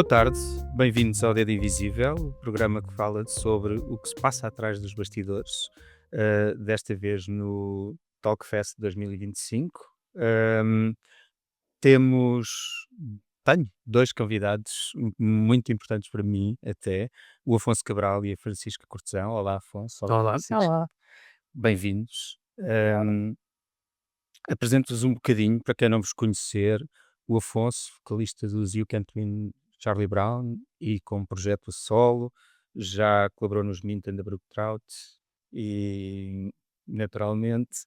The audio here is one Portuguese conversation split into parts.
tarde, bem-vindos ao Dedo Invisível, o programa que fala sobre o que se passa atrás dos bastidores, desta vez no Talkfest 2025. Ahm, temos, tenho dois convidados muito importantes para mim, até, o Afonso Cabral e a Francisca Cortesão. Olá, Afonso. Olá, Olá. Francisco. Olá. Bem-vindos. Apresento-vos um bocadinho, para quem não vos conhecer, o Afonso, vocalista dos You Can't Win Charlie Brown e com projeto a solo, já colaborou nos Mint and the Brook Trout e, naturalmente,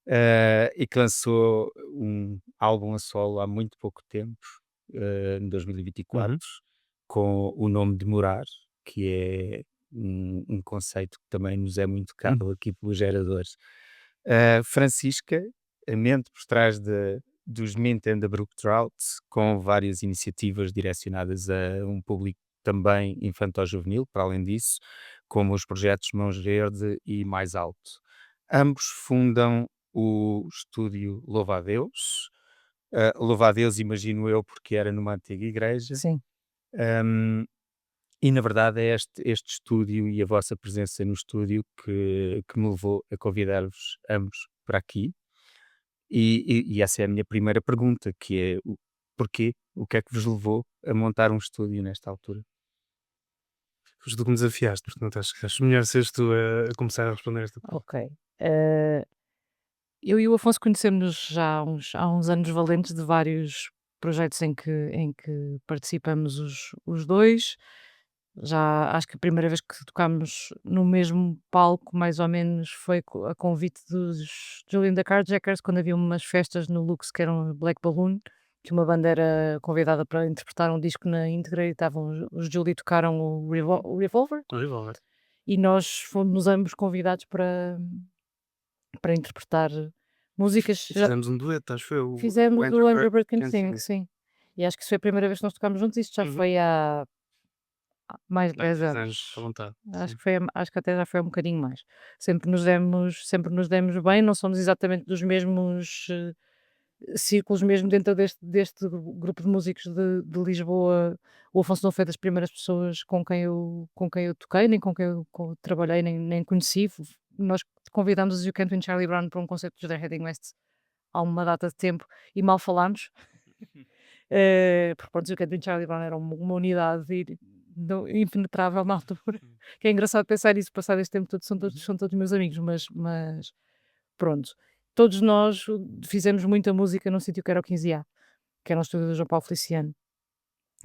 e que lançou um álbum a solo há muito pouco tempo, em 2024, com o nome de Morar, que é um conceito que também nos é muito caro aqui pelos geradores. Francisca, a mente por trás dos Mint and the Brook Trout, com várias iniciativas direcionadas a um público também infanto-juvenil, para além disso, como os projetos Mãos Verde e Mais Alto. Ambos fundam o estúdio Louva a Deus. Louva a Deus, imagino eu, porque era numa antiga igreja. Sim. Um, e na verdade é este estúdio e a vossa presença no estúdio que me levou a convidar-vos ambos para aqui. E essa é a minha primeira pergunta, que é porquê? O que é que vos levou a montar um estúdio nesta altura? Foste tu que me desafiaste, portanto acho melhor seres tu a começar a responder esta pergunta. Ok. Eu e o Afonso conhecemos já há uns anos valentes de vários projetos em que participamos os dois. Já acho que a primeira vez que tocámos no mesmo palco, mais ou menos, foi a convite dos Julian the Carjackers, quando havia umas festas no Lux que eram Black Balloon, que uma banda era convidada para interpretar um disco na íntegra e estavam os Julie tocaram o Revolver. O Revolver. E nós fomos ambos convidados para interpretar músicas. Já Fizemos um dueto, acho que foi o fizemos Andrew o Andrew Bird Can Can Sing, sim. E acho que isso foi a primeira vez que nós tocámos juntos, isto já foi há mais de 10 10 anos. anos, à vontade. Acho acho que até já foi um bocadinho mais. Sempre nos demos bem, não somos exatamente dos mesmos círculos mesmo dentro deste grupo de músicos de Lisboa. O Afonso não foi das primeiras pessoas com quem eu toquei, nem com quem eu trabalhei, nem conheci. Nós convidámos os You Can't Win Charlie Brown para um concerto dos The Heading West há uma data de tempo e mal falámos. Porque pronto, os You Can't Win Charlie Brown era uma unidade impenetrável na altura. Que é engraçado pensar nisso, passado este tempo todo, são todos meus amigos, mas pronto. Todos nós fizemos muita música num sítio que era o 15A, que era um estúdio do João Paulo Feliciano,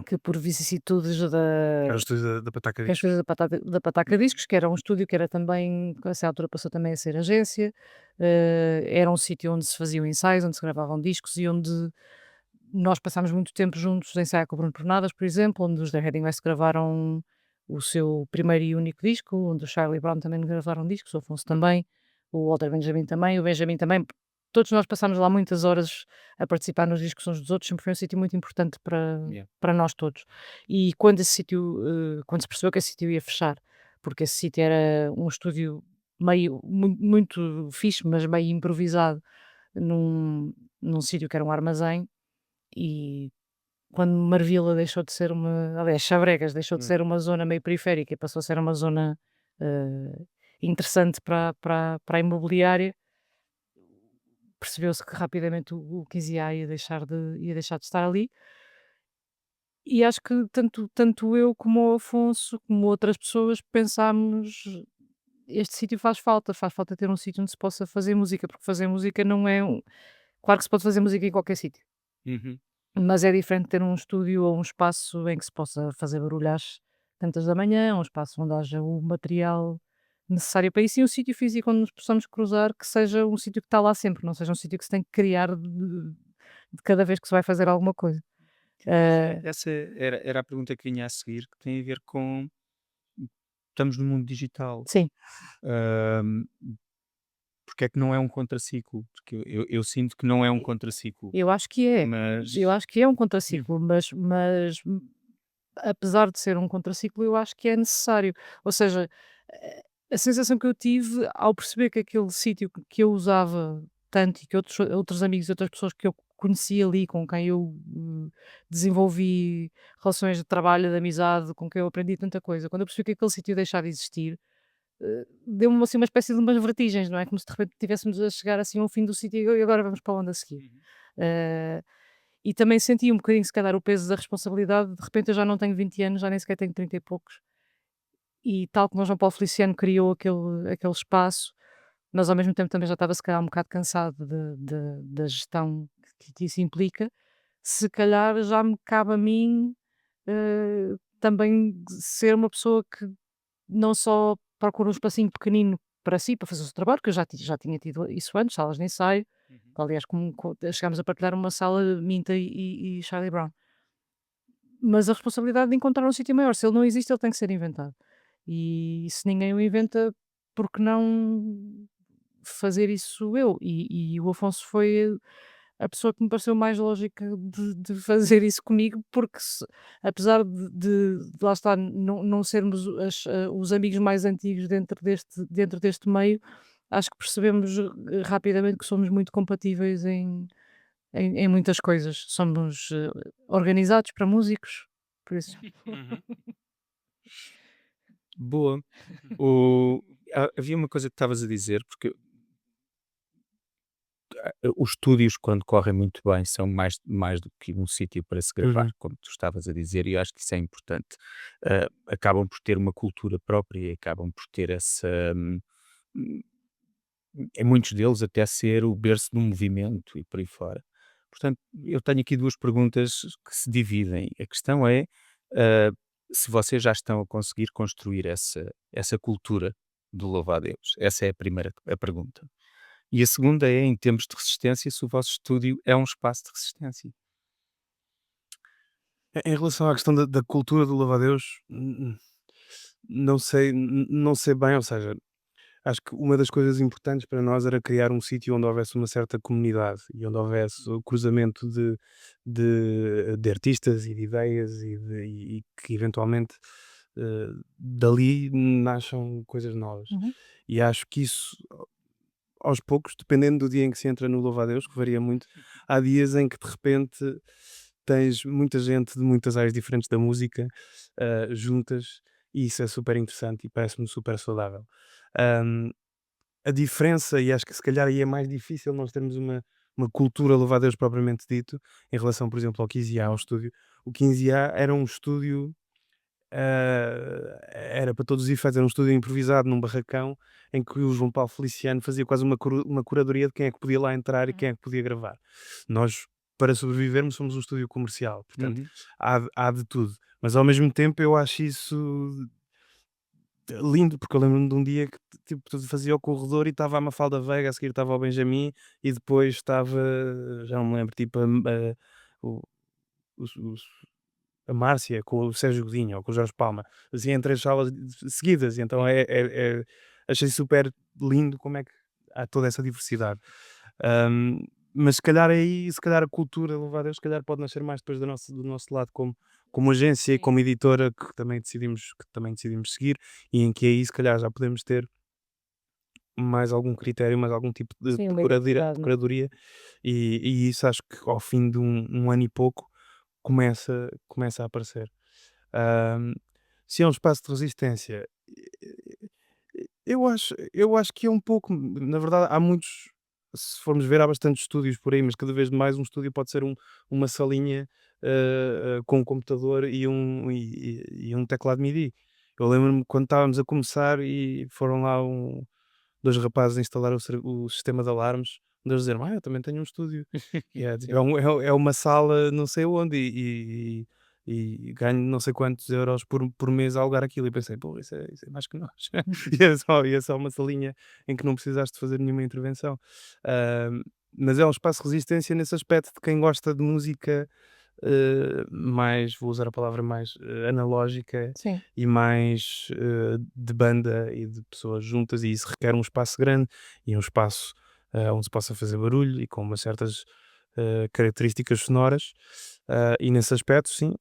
que por vicissitudes Era o da estúdio da Pataca que é o Discos. estúdio da Pataca Discos, que era um estúdio que era também, a essa altura passou também a ser agência, era um sítio onde se faziam ensaios, onde se gravavam discos e onde nós passámos muito tempo juntos a ensaiar com o Bruno Pernadas, por exemplo, onde os The Heading West gravaram o seu primeiro e único disco, onde o Charlie Brown também gravaram discos, o Afonso também, o Walter Benjamin também, o Benjamin também. Todos nós passámos lá muitas horas a participar nos discos uns dos outros, sempre foi um sítio muito importante Yeah. para nós todos. E quando esse sítio, quando se percebeu que esse sítio ia fechar, porque esse sítio era um estúdio muito fixe, mas meio improvisado, num sítio que era um armazém, e quando Marvila deixou de ser aliás, Chabregas deixou de ser uma zona meio periférica e passou a ser uma zona interessante para a imobiliária, percebeu-se que rapidamente o 15A ia deixar de estar ali. E acho que tanto eu como o Afonso, como outras pessoas, pensámos: este sítio faz falta ter um sítio onde se possa fazer música, porque fazer música não é claro que se pode fazer música em qualquer sítio. Uhum. Mas é diferente ter um estúdio ou um espaço em que se possa fazer barulho às tantas da manhã, um espaço onde haja o material necessário para isso e um sítio físico onde nos possamos cruzar, que seja um sítio que está lá sempre, não seja um sítio que se tem que criar de cada vez que se vai fazer alguma coisa. Essa era a pergunta que vinha a seguir, que tem a ver com estamos no mundo digital. Sim, Ahm, Porque é que não é um contraciclo? Porque eu sinto que não é um contraciclo, eu acho que é. mas Eu acho que é um contraciclo, mas apesar de ser um contraciclo, eu acho que é necessário. Ou seja, a sensação que eu tive ao perceber que aquele sítio que eu usava tanto e que outros amigos e outras pessoas que eu conheci ali, com quem eu desenvolvi relações de trabalho, de amizade, com quem eu aprendi tanta coisa. Quando eu percebi que aquele sítio ia deixar de existir, deu-me assim uma espécie de umas vertigens, não é? Como se de repente estivéssemos a chegar assim ao fim do sítio e agora vamos para onde a seguir. Eh, e também senti um bocadinho, se calhar, o peso da responsabilidade. De repente eu já não tenho 20 anos, já nem sequer tenho 30 e poucos. E tal como o João Paulo Feliciano criou aquele espaço, mas ao mesmo tempo também já estava se calhar um bocado cansado da gestão que isso implica. Se calhar já me cabe a mim também ser uma pessoa que não só procura um espacinho pequenino para si, para fazer o seu trabalho, que eu já tinha tido isso antes, salas de ensaio. Aliás, chegámos a partilhar uma sala Minta e Charlie Brown. Mas a responsabilidade de encontrar um sítio maior, se ele não existe, ele tem que ser inventado. E se ninguém o inventa, por que não fazer isso eu? E o Afonso foi a pessoa que me pareceu mais lógica de fazer isso comigo, porque apesar de lá estar, não sermos os amigos mais antigos dentro deste meio, acho que percebemos rapidamente que somos muito compatíveis em muitas coisas. Somos organizados para músicos, por isso. Uhum. Boa. Havia uma coisa que estavas a dizer, porque os estúdios, quando correm muito bem, são mais do que um sítio para se gravar, Uhum. como tu estavas a dizer, e eu acho que isso é importante. Acabam por ter uma cultura própria e acabam por ter essa. Hum, Em muitos deles, até ser o berço do movimento e por aí fora. Portanto, eu tenho aqui duas perguntas que se dividem. A questão é ah, se vocês já estão a conseguir construir essa cultura do louva-a-Deus. Essa é a primeira pergunta. E a segunda é, em termos de resistência, se o vosso estúdio é um espaço de resistência. Em relação à questão da cultura do louva-a-Deus, não sei bem, ou seja, acho que uma das coisas importantes para nós era criar um sítio onde houvesse uma certa comunidade e onde houvesse o cruzamento de artistas e de ideias e que eventualmente dali nasçam coisas novas. Uhum. E acho que isso, aos poucos, dependendo do dia em que se entra no louva-a-Deus, que varia muito, há dias em que de repente tens muita gente de muitas áreas diferentes da música juntas e isso é super interessante e parece-me super saudável. Ahm, a diferença, e acho que se calhar aí é mais difícil nós termos uma cultura louva-a-Deus propriamente dito, em relação, por exemplo, ao 15A, ao estúdio. O 15A era um estúdio, era para todos os efeitos, era um estúdio improvisado num barracão, em que o João Paulo Feliciano fazia quase uma curadoria de quem é que podia lá entrar e quem é que podia gravar. Nós, para sobrevivermos, somos um estúdio comercial, portanto, Uhum. há de tudo. Mas ao mesmo tempo eu acho isso lindo, porque eu lembro-me de um dia que tipo, fazia o corredor e estava a Mafalda Veiga, a seguir estava o Benjamin e depois estava, já não me lembro, tipo o- os- a Márcia com o Sérgio Godinho ou com o Jorge Palma, assim em 3 salas seguidas, e então achei super lindo como é que há toda essa diversidade. Ahm, mas se calhar aí, se calhar a cultura, louvar a Deus, se calhar pode nascer mais depois do nosso lado como agência e como editora que também decidimos seguir e em que aí se calhar já podemos ter mais algum critério, mais algum tipo Sim, uma de identidade, não é? curadoria e isso acho que ao fim de um ano e pouco começa a aparecer. Ahm, se é um espaço de resistência, eu acho que é um pouco, na verdade, há muitos, se formos ver, há bastantes estúdios por aí, mas cada vez mais um estúdio pode ser uma salinha com um computador e um teclado MIDI. Eu lembro-me quando estávamos a começar e foram lá dois rapazes a instalar o sistema de alarmes, um deles dizer, eu também tenho um estúdio. E é, tipo, é uma sala não sei onde e ganho não sei quantos euros por mês a alugar aquilo. E pensei, pô, isso é mais que nós. E é só uma salinha em que não precisaste de fazer nenhuma intervenção. Ahm, mas é um espaço de resistência nesse aspecto de quem gosta de música mais, vou usar a palavra mais analógica Sim. e mais de banda e de pessoas juntas, e isso requer um espaço grande e um espaço onde se possa fazer barulho e com umas certas características sonoras, e nesse aspecto, sim,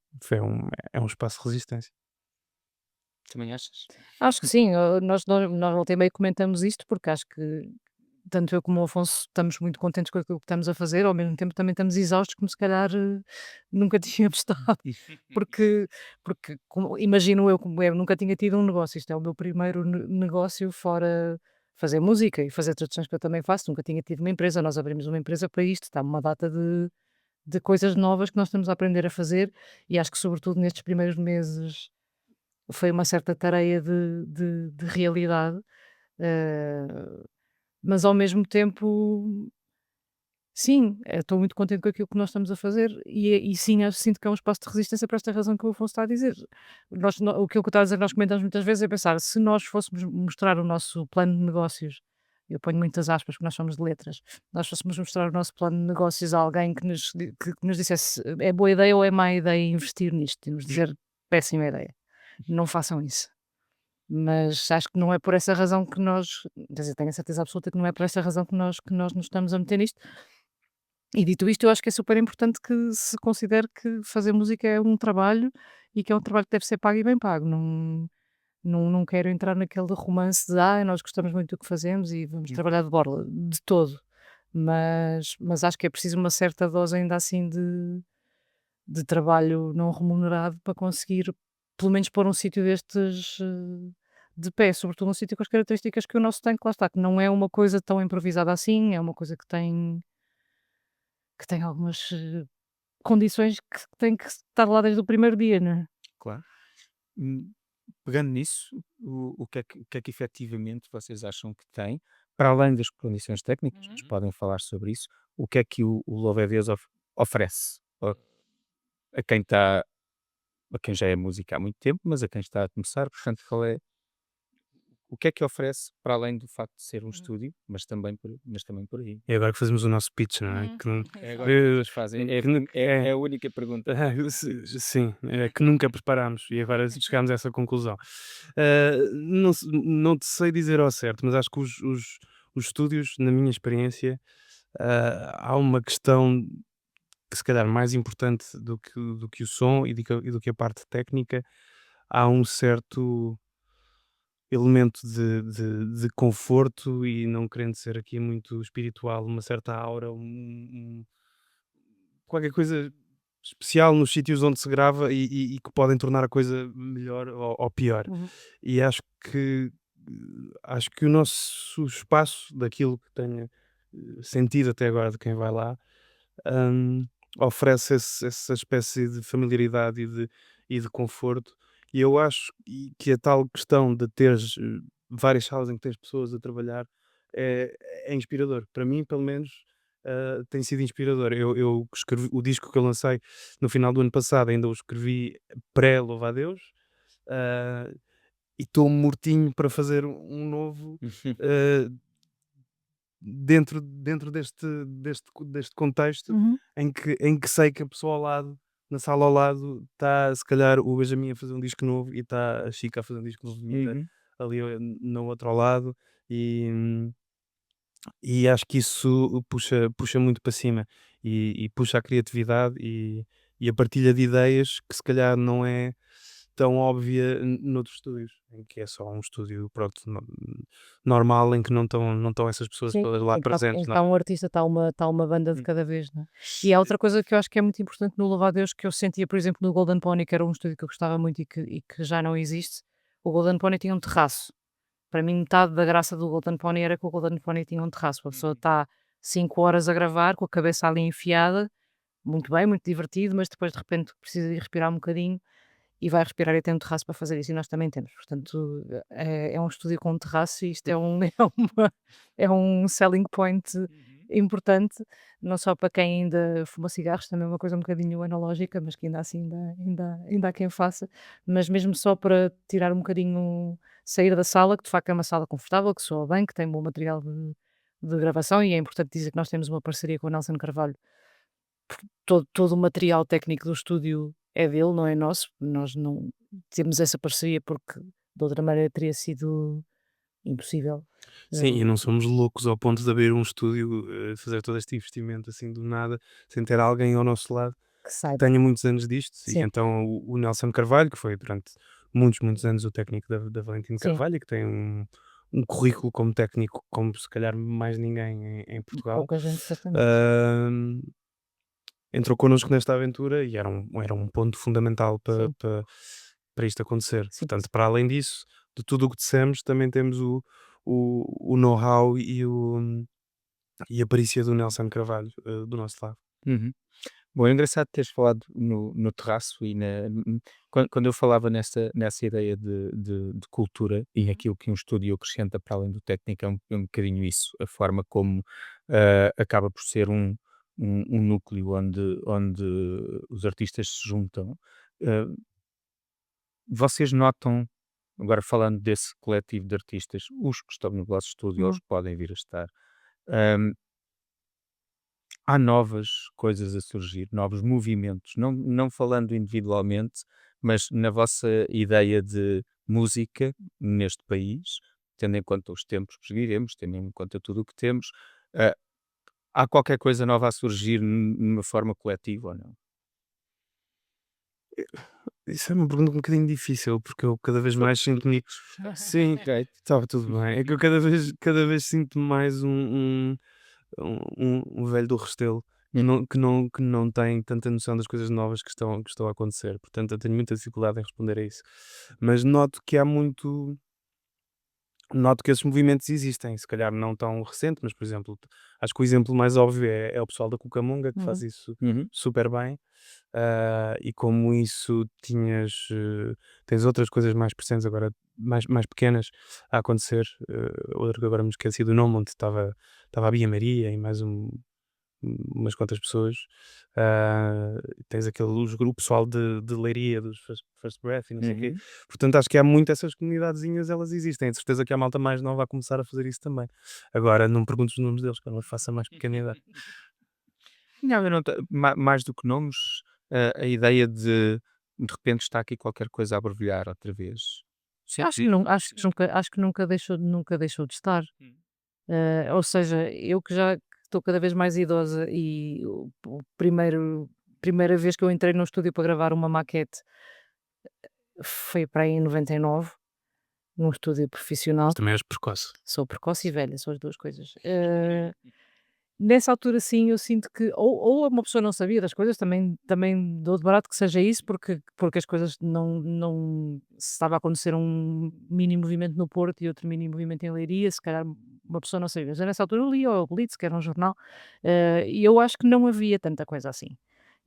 é um espaço de resistência. Também achas? Acho que sim, nós volta e meia comentamos isto, porque acho que tanto eu como o Afonso estamos muito contentes com aquilo que estamos a fazer, ao mesmo tempo também estamos exaustos, como se calhar nunca tínhamos estado, porque, imagino eu, como eu nunca tinha tido um negócio, isto é o meu primeiro negócio fora fazer música e fazer traduções que eu também faço, nunca tinha tido uma empresa, nós abrimos uma empresa para isto, está uma data de coisas novas que nós estamos a aprender a fazer e acho que sobretudo nestes primeiros meses foi uma certa tareia de realidade, eh, mas ao mesmo tempo, sim, estou muito contente com aquilo que nós estamos a fazer e sim, sinto que é um espaço de resistência por esta razão que o Afonso está a dizer. Aquilo que eu estava a dizer, nós comentamos muitas vezes é pensar, se nós fôssemos mostrar o nosso plano de negócios, eu ponho muitas aspas porque nós somos de letras, nós fôssemos mostrar o nosso plano de negócios a alguém que nos dissesse é boa ideia ou é má ideia investir nisto e nos dizer péssima ideia, não façam isso. Mas acho que não é por essa razão que nós, quer dizer, tenho a certeza absoluta que não é por essa razão que nós nos estamos a meter nisto. E dito isto, eu acho que é super importante que se considere que fazer música é um trabalho e que é um trabalho que deve ser pago e bem pago. Não quero entrar naquele romance de nós gostamos muito do que fazemos e vamos trabalhar de borla, de todo. Mas acho que é preciso uma certa dose ainda assim de trabalho não remunerado para conseguir pelo menos pôr um sítio destes de pé, sobretudo um sítio com as características que o nosso tem, que lá está, que não é uma coisa tão improvisada assim, é uma coisa que tem algumas condições que têm que estar lá desde o primeiro dia, não é? Claro. Hum, Pegando nisso, o que é que efetivamente vocês acham que tem, para além das condições técnicas, mas Uhum. podem falar sobre isso, o que é que o Louva a Deus oferece a quem está, a quem já é música há muito tempo, mas a quem está a começar, portanto, o que é que oferece para além do facto de ser um Uhum. estúdio, mas também por aí? E agora que fazemos o nosso pitch, não é? Uhum. Que não, É agora que vocês fazem, que nu- é a única pergunta. sim, é que nunca preparámos e agora chegámos a essa conclusão. Não te sei dizer ao certo, mas acho que os estúdios, na minha experiência, há uma questão que se calhar mais importante do que o som e do que a parte técnica, há um certo elemento de conforto e não querendo ser aqui muito espiritual, uma certa aura, qualquer coisa especial nos sítios onde se grava e que podem tornar a coisa melhor ou pior. Uhum. E acho que o nosso espaço, daquilo que tenho sentido até agora de quem vai lá, hum, oferece essa espécie de familiaridade e de conforto. E eu acho que a tal questão de teres várias salas em que tens pessoas a trabalhar é, é inspirador. Para mim, pelo menos, tem sido inspirador. Eu escrevi o disco que eu lancei no final do ano passado, ainda o escrevi pré-Louva a Deus. ah, e estou mortinho para fazer um novo ah, dentro deste contexto Uhum. em que sei que a pessoa ao lado, na sala ao lado, está se calhar o Benjamin a fazer um disco novo e está a Chica a fazer um disco novo de Mira Uhum. ali no outro ao lado e acho que isso puxa muito para cima e puxa a criatividade e a partilha de ideias que se calhar não é tão óbvia noutros estúdios, em que é só um estúdio pronto, normal em que não estão essas pessoas Sim, todas lá em presentes, que não está um artista, está uma banda de Hum. cada vez, não é? E há outra coisa que eu acho que é muito importante no Louva a Deus, que eu sentia, por exemplo, no Golden Pony, que era um estúdio que eu gostava muito e que já não existe. O Golden Pony tinha um terraço. Para mim, metade da graça do Golden Pony era que o Golden Pony tinha um terraço. A pessoa Uhum. está 5 horas a gravar, com a cabeça ali enfiada, muito bem, muito divertido, mas depois de repente precisa de respirar um bocadinho e vai respirar e tem um terraço para fazer isso, e nós também temos. Portanto, é um estúdio com um terraço e isto é um é um selling point Uhum. importante, não só para quem ainda fuma cigarros, também é uma coisa um bocadinho analógica, mas que ainda assim ainda há quem faça, mas mesmo só para tirar um bocadinho, sair da sala, que de facto é uma sala confortável, que soa bem, que tem bom material de gravação, e é importante dizer que nós temos uma parceria com o Nelson Carvalho. Todo o material técnico do estúdio é dele, não é nosso. Nós não temos essa parceria porque de outra maneira teria sido impossível, Sim, e hum, não somos loucos ao ponto de abrir um estúdio, fazer todo este investimento assim do nada, sem ter alguém ao nosso lado que que saiba. tenha muitos anos disto. E Sim, então o Nelson Carvalho, que foi durante muitos, muitos anos o técnico da Valentino sim. Carvalho, e que tem um currículo como técnico, como se calhar mais ninguém em Portugal. Pouca gente, certamente. Ahm, Entrou connosco nesta aventura e era um ponto fundamental Sim, para isto acontecer. sim. Portanto, para além disso, de tudo o que dissemos, também temos o know-how e a perícia do Nelson Carvalho, do nosso lado. Uhum. Bom, é engraçado teres falado no terraço e quando eu falava nessa ideia de cultura e aquilo que um estúdio acrescenta para além do técnico é um bocadinho isso, a forma como acaba por ser um núcleo onde os artistas se juntam. Ah, Vocês notam, agora falando desse coletivo de artistas, os que estão no vosso estúdio ou os Uhum. que podem vir a estar, ah, há novas coisas a surgir, novos movimentos, não falando individualmente, mas na vossa ideia de música neste país, tendo em conta os tempos que seguiremos, tendo em conta tudo o que temos, ah, há qualquer coisa nova a surgir numa forma coletiva ou não? Isso é uma pergunta um bocadinho difícil, porque eu cada vez mais sinto-me. Sim, Ok. estava tudo bem. É que eu cada vez sinto-me mais um velho do Restelo que não tem tanta noção das coisas novas que estão a acontecer. Portanto, eu tenho muita dificuldade em responder a isso. Mas noto que esses movimentos existem, se calhar não tão recente, mas, por exemplo, acho que o exemplo mais óbvio é o pessoal da Cucamonga, que faz Uhum. isso Uhum. super bem. E como isso tens outras coisas mais presentes agora, mais pequenas a acontecer. Outra que agora me esqueci do nome, onde estava a Bia Maria e mais umas quantas pessoas. Tens o pessoal de Leiria, dos First Breath e não sei o quê. Uhum. Portanto, acho que há muito essas comunidadezinhas, elas existem. De certeza que a malta mais nova a começar a fazer isso também. Agora, não me perguntes os nomes deles, que eu não faço a mais pequena ideia. Não, eu não mais do que nomes, a ideia de repente está aqui qualquer coisa a borbulhar outra vez. Acho Sentes que isso? não, acho que nunca deixou de estar. Hum. Ou seja, eu que já estou cada vez mais idosa e o primeira vez que eu entrei num estúdio para gravar uma maquete foi para aí em 99, num estúdio Mas profissional. também és precoce. Sou precoce e velha, são as 2 coisas. Nessa altura sim, eu sinto que ou uma pessoa não sabia das coisas, também dou de barato que seja isso, porque as coisas não se estava a acontecer um mini movimento no Porto e outro mini movimento em Leiria, se calhar uma pessoa não sabia. Mas eu nessa altura eu lia o Blitz, que era um jornal, e eu acho que não havia tanta coisa assim.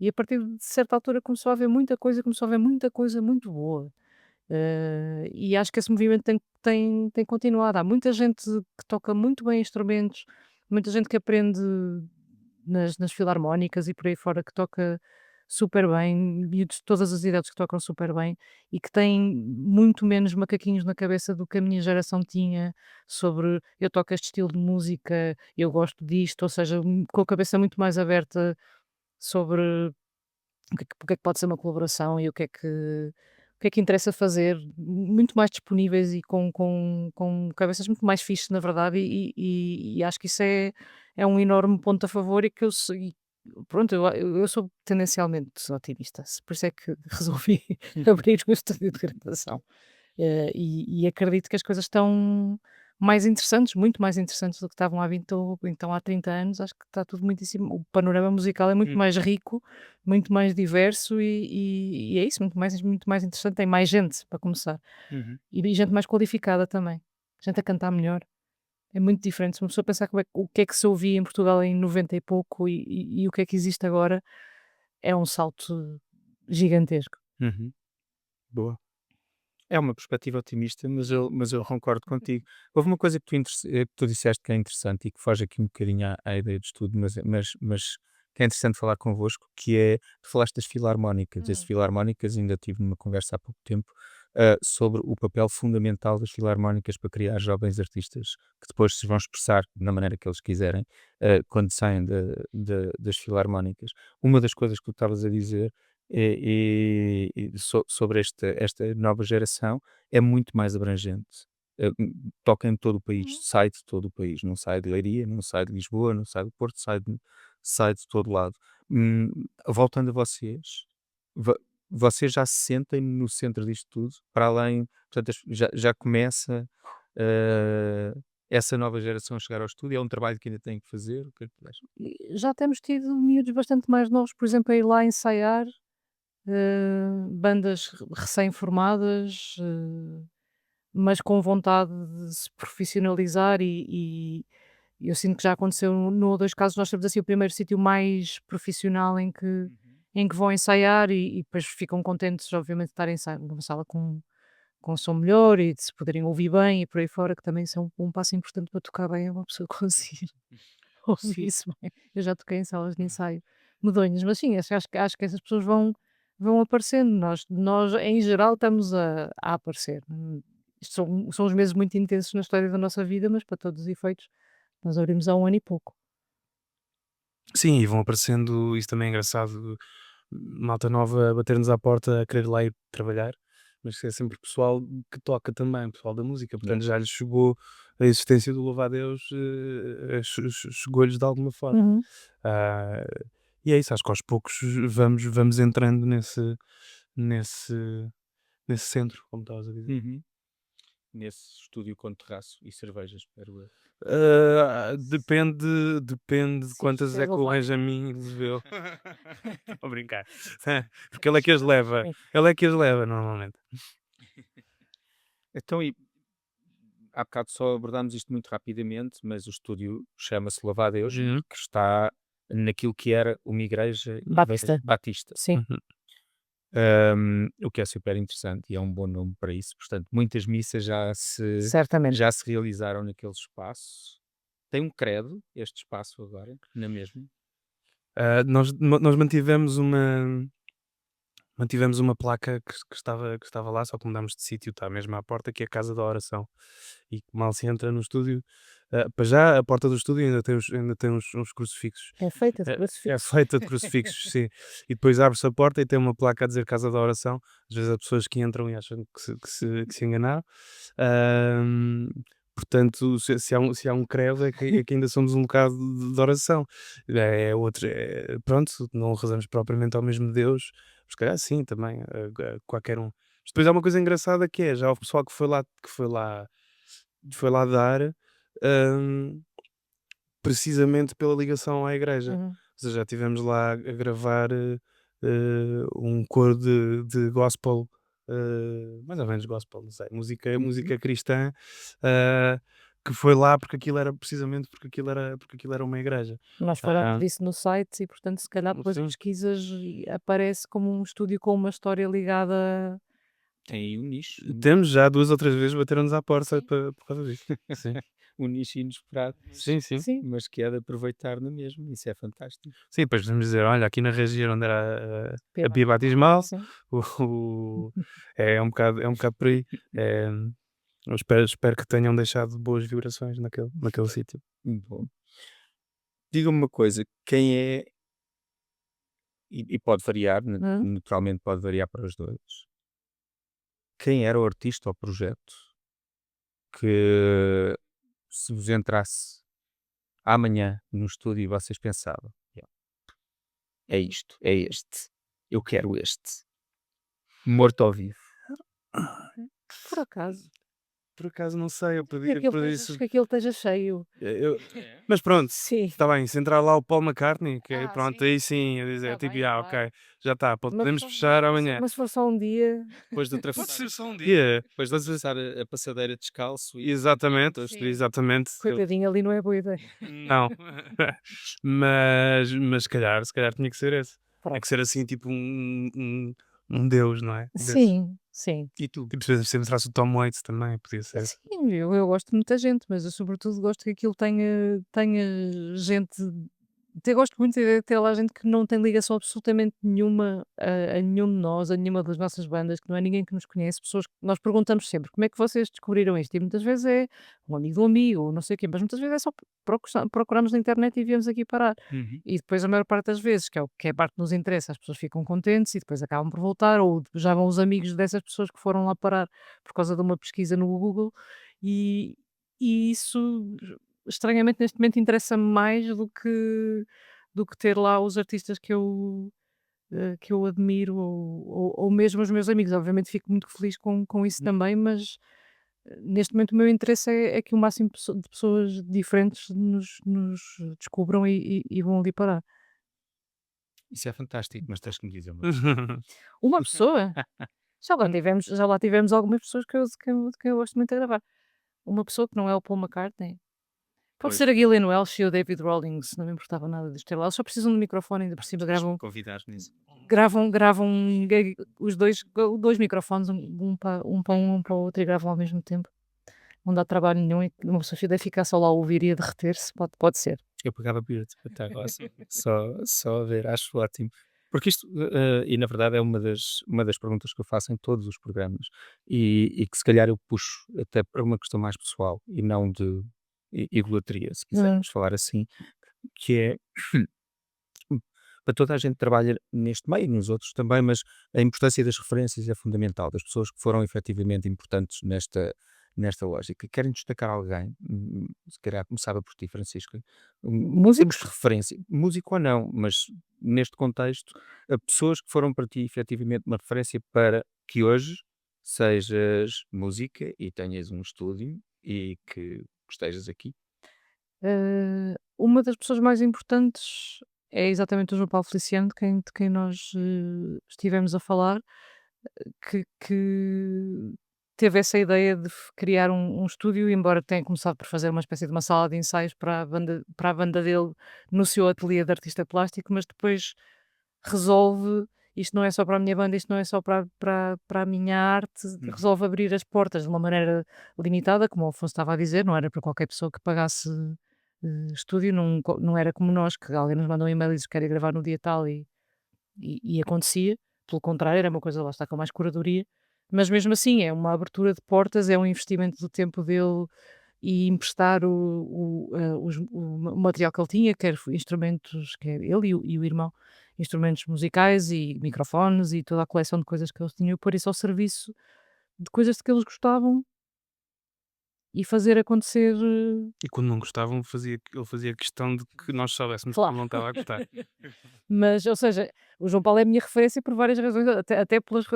E a partir de certa altura começou a haver muita coisa, começou a haver muita coisa muito boa. E acho que esse movimento tem continuado. Há muita gente que toca muito bem instrumentos, muita gente que aprende nas filarmónicas e por aí fora, que toca super bem, miúdos de todas as idades que tocam super bem e que têm muito menos macaquinhos na cabeça do que a minha geração tinha sobre eu toco este estilo de música, eu gosto disto, ou seja, com a cabeça muito mais aberta sobre o que é que pode ser uma colaboração e o que é que interessa fazer, muito mais disponíveis e com cabeças muito mais fixes, na verdade, e acho que isso é um enorme ponto a favor e que eu sei, pronto, eu sou tendencialmente otimista, por isso é que resolvi abrir um estúdio de gravação. E acredito que as coisas estão mais interessantes, muito mais interessantes do que estavam há 20 ou então há 30 anos. Acho que está tudo muitíssimo. O panorama musical é muito Hum. mais rico, muito mais diverso e é isso, muito mais interessante. Tem mais gente, para começar, Uhum. e gente mais qualificada também, gente a cantar melhor. É muito diferente. Se uma pessoa pensar o que é que se ouvia em Portugal em 90 e pouco e o que é que existe agora, é um salto gigantesco. Uhum. Boa. É uma perspectiva otimista, mas eu concordo contigo. Houve uma coisa que tu disseste que é interessante e que foge aqui um bocadinho à ideia de estudo, mas que é interessante falar convosco, que é, tu falaste das filarmónicas. As Uhum. filarmónicas, ainda tive numa conversa há pouco tempo, sobre o papel fundamental das filarmónicas para criar jovens artistas que depois se vão expressar da maneira que eles quiserem, quando saem das filarmónicas. Uma das coisas que tu estavas a dizer sobre esta nova geração é muito mais abrangente. Toca em todo o país, Uhum. sai de todo o país, não sai de Leiria, não sai de Lisboa, não sai do Porto, sai de todo lado. Hum, Voltando a vocês, vo- vocês já se sentem no centro disto tudo, para além, portanto, já começa. eh, essa nova geração a chegar ao estúdio? É um trabalho que ainda tem que fazer? O que é que tu achas? E já temos tido miúdos bastante mais novos, por exemplo, a ir lá ensaiar, bandas recém-formadas, mas com vontade de se profissionalizar e eu sinto que já aconteceu num ou 2 casos, nós temos assim o primeiro sítio mais profissional em que vão ensaiar e depois ficam contentes obviamente de estar em numa sala com som melhor e de se poderem ouvir bem e por aí fora, que também são um passo importante para tocar bem, é uma pessoa conseguir Sim. ouvir-se bem. Eu já toquei em salas de ensaio medonhas, mas sim, acho que essas pessoas vão aparecendo. Nós em geral estamos a aparecer. Isto são uns meses muito intensos na história da nossa vida, mas para todos os efeitos, nós abrimos há 1 ano e pouco. Sim, e vão aparecendo, isso também é engraçado, malta nova a bater-nos à porta a querer lá ir trabalhar, mas é sempre pessoal que toca também, pessoal da música, portanto já lhes chegou a existência do louva-a-Deus, chegou-lhes de alguma forma. Uhum. Ah, e é isso, acho que aos poucos vamos entrando nesse, nesse centro, como estavas a dizer. Uhum. Nesse estúdio com terraço e cerveja, espero eu. Depende de Sim, quantas é que o levar. Benjamin bebeu. Estou a brincar. Porque ele é que as leva. Ele é que as leva, normalmente. Então, e há bocado só abordámos isto muito rapidamente, mas o estúdio chama-se Louva a Deus, Uhum. que está naquilo que era uma igreja Batista. batista. Sim. Uhum. O que é super interessante e é um bom nome para isso. Portanto, muitas missas Certamente. já se realizaram naquele espaço. Tem um credo, este espaço agora, na mesma. Nós mantivemos uma placa que estava lá, só que mudámos de sítio, está mesmo à porta, que é a Casa da Oração. E mal se entra no estúdio, para já a porta do estúdio ainda tem uns crucifixos. É feita de É crucifixos. feita de crucifixos, sim. E depois abre-se a porta e tem uma placa a dizer Casa da Oração. Às vezes há pessoas que entram e acham que se enganaram. Ahm, Portanto, se há um credo, é que ainda somos um bocado de oração. Pronto, não rezamos propriamente ao mesmo Deus, mas se calhar sim, também, qualquer um. Mas depois há uma coisa engraçada que é, já houve pessoal que foi lá dar, hum, precisamente pela ligação à igreja. Uhum. Ou seja, já estivemos lá a gravar um coro de gospel, mais ou menos gospel, não sei, música cristã, eh, que foi lá porque aquilo era precisamente porque aquilo era uma igreja. Nós falámos Ah, disso no site e, portanto, se calhar depois sim. pesquisas e aparece como um estúdio com uma história ligada. Tem aí um nicho, Temos já 2 ou 3 vezes bateram-nos à porta Sim. por causa disso. Sim. um nicho inesperado, Sim, sim. Sim, mas que é de aproveitar na mesma. Isso é fantástico. Sim, depois podemos dizer: "Olha, aqui na região onde era a pia batismal, batismal, sim. o é um bocado por aí". Eu espero que tenham deixado boas vibrações naquele sítio. Bom. Diga-me uma coisa, quem é, e pode variar, Hum? naturalmente pode variar para os dois, quem era o artista ou projeto que, se vos entrasse amanhã no estúdio e vocês pensavam: "Yeah, é isto, é este, eu quero este, morto ou vivo"? Por acaso. Por acaso não sei, eu E podia aquilo isso. que aquilo esteja cheio. Eu Mas pronto, Sim. está bem, se entrar lá o Paul McCartney, que pronto, Sim. aí sim, eu dizer Está tipo: bem, "Ah, claro. ok, já está, Mas podemos só fechar amanhã". mas se for só um dia. Depois de Pode atravessar, ser só um dia. depois de atravessar a passadeira descalço e Exatamente, Sim. exatamente. Coitadinho, ali não é boa ideia. Não. Mas se calhar tinha que ser esse. Tinha Pronto. que ser assim, tipo um deus, não é? Desses. Sim, sim. e tu? Tipo, se entrasse o Tom Waits também, podia ser. Sim, eu gosto de muita gente, mas eu sobretudo gosto que aquilo tenha gente. Eu gosto muito de ter lá gente que não tem ligação absolutamente nenhuma a nenhum de nós, a nenhuma das nossas bandas, que não é ninguém que nos conhece, pessoas que nós perguntamos sempre como é que vocês descobriram isto? E muitas vezes é um amigo do amigo, ou não sei o quê, mas muitas vezes é só procuramos na internet e viemos aqui parar. Uhum. E depois a maior parte das vezes, que é a parte que nos interessa, as pessoas ficam contentes e depois acabam por voltar, ou já vão os amigos dessas pessoas que foram lá parar por causa de uma pesquisa no Google, e, e isso estranhamente neste momento interessa-me mais do que ter lá os artistas que eu admiro ou mesmo os meus amigos. Obviamente fico muito feliz com isso também, mas Neste momento o meu interesse é que o máximo de pessoas diferentes nos descubram e vão ali parar. Isso é fantástico, mas tens que me dizer uma pessoa. Uma pessoa? Já lá tivemos algumas pessoas que eu gosto muito de gravar. Uma pessoa que não é o Paul McCartney. Pode Pois, ser a Gillian Welch e o David Rawlings, não me importava nada de ter lá. Eles só precisam de microfone, ainda por cima tens que me gravam convidar nisso. gravam os dois microfones, um para o outro e gravam ao mesmo tempo. Não dá trabalho nenhum e uma pessoa deve ficar só lá a ouvir e a derreter-se, pode ser. Eu pagava bilhete para estar lá só a ver, acho ótimo. Porque isto, e na verdade é uma das perguntas que eu faço em todos os programas e que se calhar eu puxo até para uma questão mais pessoal e não de idolatria, se Hum. quisermos falar assim, que é para toda a gente que trabalha neste meio e nos outros também, mas a importância das referências é fundamental, das pessoas que foram efetivamente importantes nesta lógica. Querem destacar alguém? Se calhar começava por ti, Francisca. Temos Músicos? referência, músico ou não, mas neste contexto, a pessoas que foram para ti efetivamente uma referência para que hoje sejas música e tenhas um estúdio e que estejas aqui. Uma das pessoas mais importantes é exatamente o João Paulo Feliciano, de quem nós estivemos a falar, que teve essa ideia de criar um estúdio, embora tenha começado por fazer uma espécie de uma sala de ensaios para a banda dele no seu ateliê de artista plástico, mas depois resolve, isto não é só para a minha banda, isto não é só para a minha arte, resolve abrir as portas de uma maneira limitada, como o Afonso estava a dizer, não era para qualquer pessoa que pagasse estúdio, não era como nós, que alguém nos manda um e-mail e diz que quer ir gravar no dia tal e acontecia, pelo contrário, era uma coisa lá está com mais curadoria, mas mesmo assim é uma abertura de portas, é um investimento do tempo dele e emprestar o material que ele tinha, quer instrumentos, quer ele e o irmão, instrumentos musicais e microfones e toda a coleção de coisas que eles tinham, e pôr isso ao serviço de coisas de que eles gostavam e fazer acontecer. E quando não gostavam, ele fazia questão de que nós soubéssemos que ele Claro. não estava a gostar. Mas, ou seja, o João Paulo é a minha referência por várias razões, até pelas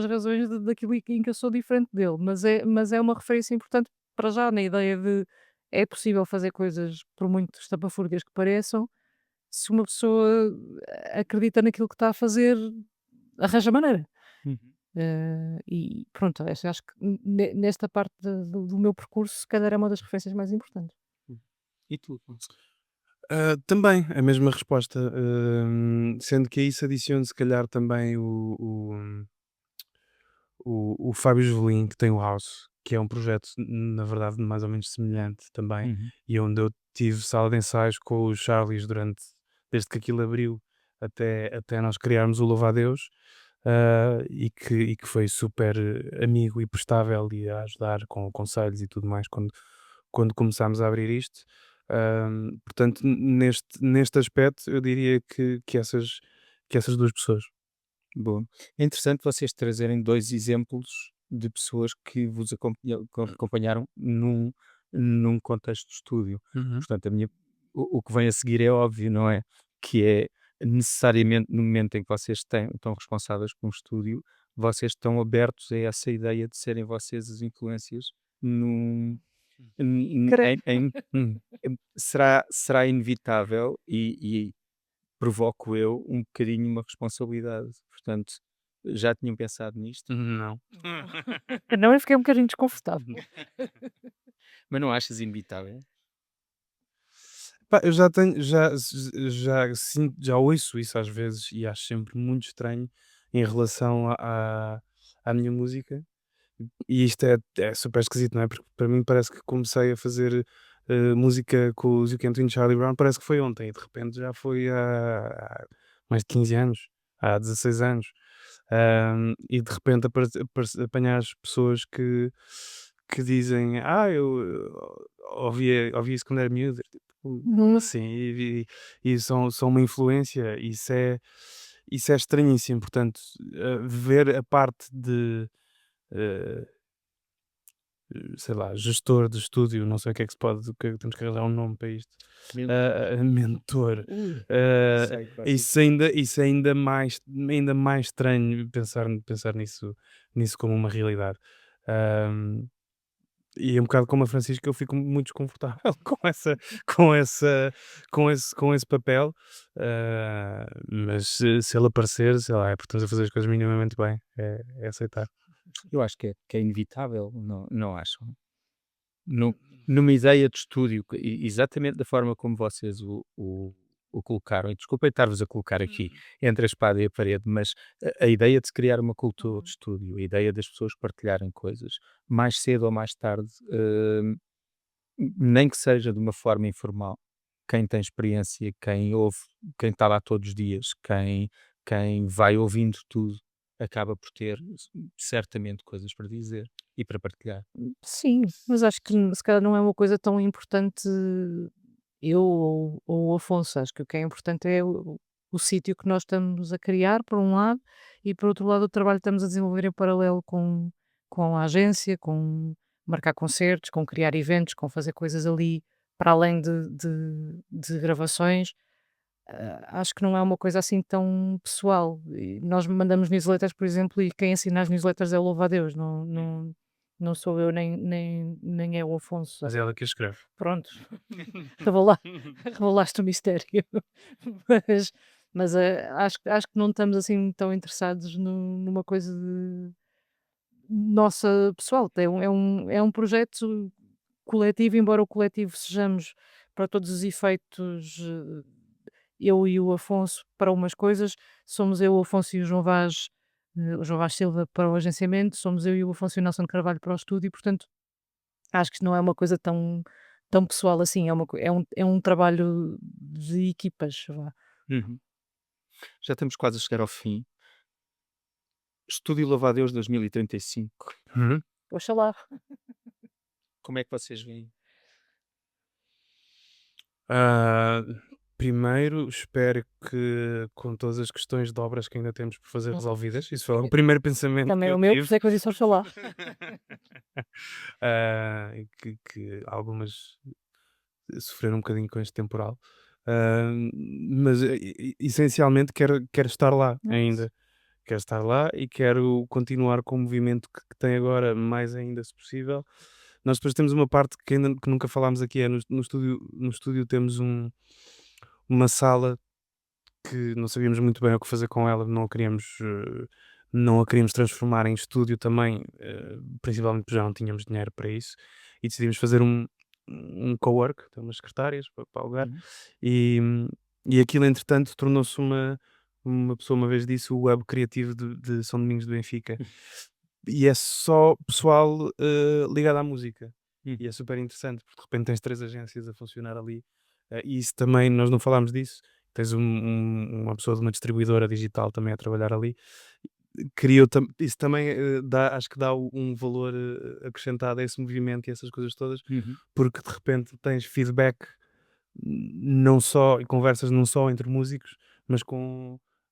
razões daquilo em que eu sou diferente dele, mas é uma referência importante para já, na ideia de é possível fazer coisas, por muito estapafúrdias que pareçam, se uma pessoa acredita naquilo que está a fazer, arranja maneira. Uhum. E pronto, acho que nesta parte do meu percurso, se calhar é uma das referências mais importantes. E tu, Afonso? Também a mesma resposta, sendo que a isso adicione se calhar também o Fábio Jovelin, que tem o House, que é um projeto, na verdade, mais ou menos semelhante também, Uhum. e onde eu tive sala de ensaios com os Charlies desde que aquilo abriu até nós criarmos o Louva a Deus, e que foi super amigo e prestável e a ajudar com conselhos e tudo mais quando começámos a abrir isto. Portanto, neste aspecto, eu diria que essas duas pessoas. Boa. É interessante vocês trazerem 2 exemplos de pessoas que vos acompanharam num contexto de estúdio. Uhum. Portanto, o que vem a seguir é óbvio, não é? Que é necessariamente no momento em que vocês estão responsáveis por um estúdio, vocês estão abertos a essa ideia de serem vocês as influências num será inevitável e provoco eu um bocadinho uma responsabilidade. Portanto, já tinham pensado nisto? Não. Não, eu fiquei um bocadinho desconfortável. Mas não achas inevitável? Pá, eu já tenho, já sinto, já ouço isso às vezes e acho sempre muito estranho em relação à minha música. E isto é super esquisito, não é? Porque para mim parece que comecei a fazer música com os You Can't Win Charlie Brown, parece que foi ontem, e de repente já foi há mais de 15 anos, há 16 anos. E de repente apanhar as pessoas que dizem, eu ouvi isso quando era miúdo. Tipo, Uhum. assim, e são uma influência, isso é estranhíssimo. Portanto, ver a parte de eh, sei lá, gestor de estúdio, não sei o que é que se pode, temos que arranjar um nome para isto. Mentor. Isso é ainda mais estranho pensar nisso como uma realidade. Ahm, E um bocado como a Francisca, eu fico muito desconfortável com essa, com esse papel. Mas se ele aparecer, sei lá, é porque estamos a fazer as coisas minimamente bem, é aceitar. Eu acho que é inevitável, não acham? Nu Numa ideia de estúdio, exatamente da forma como vocês o colocaram, e desculpem estar-vos a colocar aqui entre a espada e a parede, mas a ideia de se criar uma cultura de Uhum. estúdio, a ideia das pessoas partilharem coisas, mais cedo ou mais tarde, nem que seja de uma forma informal, quem tem experiência, quem ouve, quem está lá todos os dias, quem vai ouvindo tudo, acaba por ter certamente coisas para dizer e para partilhar. Sim, mas acho que se calhar não é uma coisa tão importante eu ou o Afonso. Acho que o que é importante é o sítio que nós estamos a criar, por um lado, e por outro lado o trabalho que estamos a desenvolver em paralelo com a agência, com marcar concertos, com criar eventos, com fazer coisas ali para além de gravações. Acho que não é uma coisa assim tão pessoal. E nós mandamos newsletters, por exemplo, e quem assina as newsletters é o louva-a-Deus, não sou eu nem é o Afonso. Mas é ela que as escreve. Pronto, revela revelaste o mistério. Mas acho que não estamos assim tão interessados numa coisa nossa pessoal. É um projeto coletivo, embora o coletivo sejamos, para todos os efeitos, eu e o Afonso para umas coisas, somos eu, o Afonso e o João Vaz Silva para o agenciamento, somos eu e o Afonso e o Nelson Carvalho para o estúdio, portanto, acho que isto não é uma coisa tão pessoal assim, é um trabalho de equipas, vá. Uhum. Já estamos quase a chegar ao fim. Estúdio Louva-a-Deus 2035. Uhum. Oxalá. Como é que vocês veem? Ah, primeiro, espero que com todas as questões de obras que ainda temos por fazer resolvidas, isso foi o primeiro pensamento Também que é eu o meu, por tive. isso é que eu disse oxalá. E que algumas sofreram um bocadinho com este temporal. Mas essencialmente quero estar lá É isso. ainda. Quero estar lá e quero continuar com o movimento que tem agora, mais ainda se possível. Nós depois temos uma parte que nunca falámos aqui, é no estúdio temos uma sala que não sabíamos muito bem o que fazer com ela, não a queríamos transformar em estúdio também, principalmente porque já não tínhamos dinheiro para isso, e decidimos fazer um cowork, tem umas secretárias para alugar, Uhum. e, e aquilo entretanto tornou-se uma pessoa uma vez disse o hub criativo de São Domingos de Benfica, e é só pessoal ligado à música. Uhum. E é super interessante, porque de repente tens 3 agências a funcionar ali, e isso também, nós não falámos disso, tens uma pessoa de uma distribuidora digital também a trabalhar ali. Isso também acho que dá um valor acrescentado a esse movimento e essas coisas todas, Uhum. porque de repente tens feedback, não só, e conversas não só entre músicos, mas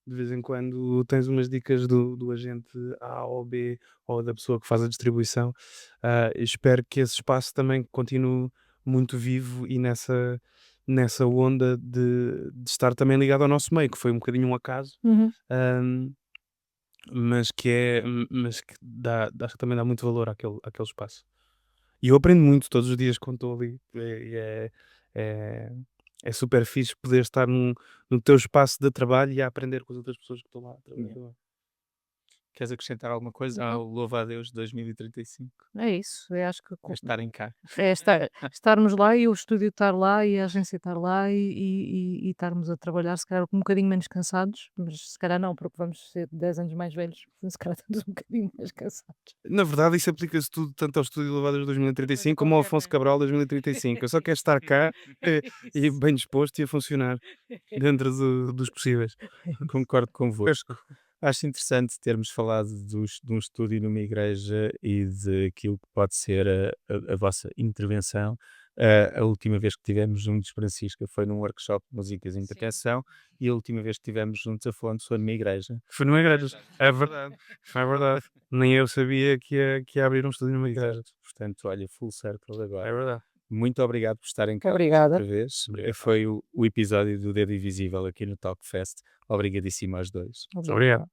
de vez em quando tens umas dicas do agente A ou B ou da pessoa que faz a distribuição. Espero que esse espaço também continue muito vivo e nessa onda de estar também ligado ao nosso meio, que foi um bocadinho um acaso, Uhum. ahm, mas que acho que também dá muito valor àquele espaço. E eu aprendo muito todos os dias quando estou ali. É, é super fixe poder estar no teu espaço de trabalho e a aprender com as outras pessoas que estão lá a trabalhar Yeah. também. Queres acrescentar alguma coisa Não. ao Louva-a-Deus 2035? É isso, eu acho que É estarem cá. estarmos lá e o estúdio estar lá e a agência estar lá e estarmos a trabalhar, se calhar um bocadinho menos cansados, mas se calhar não, porque vamos ser 10 anos mais velhos, se calhar estamos um bocadinho mais cansados. Na verdade, isso aplica-se tudo, tanto ao Estúdio Levadas Mas a 2035 como ao qualquer, Afonso né? Cabral 2035. Eu só quero estar cá É e isso. bem disposto e a funcionar dentro dos possíveis. Concordo convosco. Acho interessante termos falado de um estúdio numa igreja e de aquilo que pode ser a vossa intervenção. A última vez que tivemos juntos, Francisca, foi num workshop de músicas e Sim. intervenção, e a última vez que tivemos juntos a Fonte foi numa igreja. Foi numa igreja. É verdade. É verdade. Nem eu sabia que ia abrir um estúdio numa igreja. Exato. Portanto, olha, full circle agora. É verdade. Muito obrigado por estarem cá Obrigada. outra vez. Obrigado. Foi o episódio do Dedo Invisível aqui no Talkfest. Obrigadíssimo aos dois. Obrigado.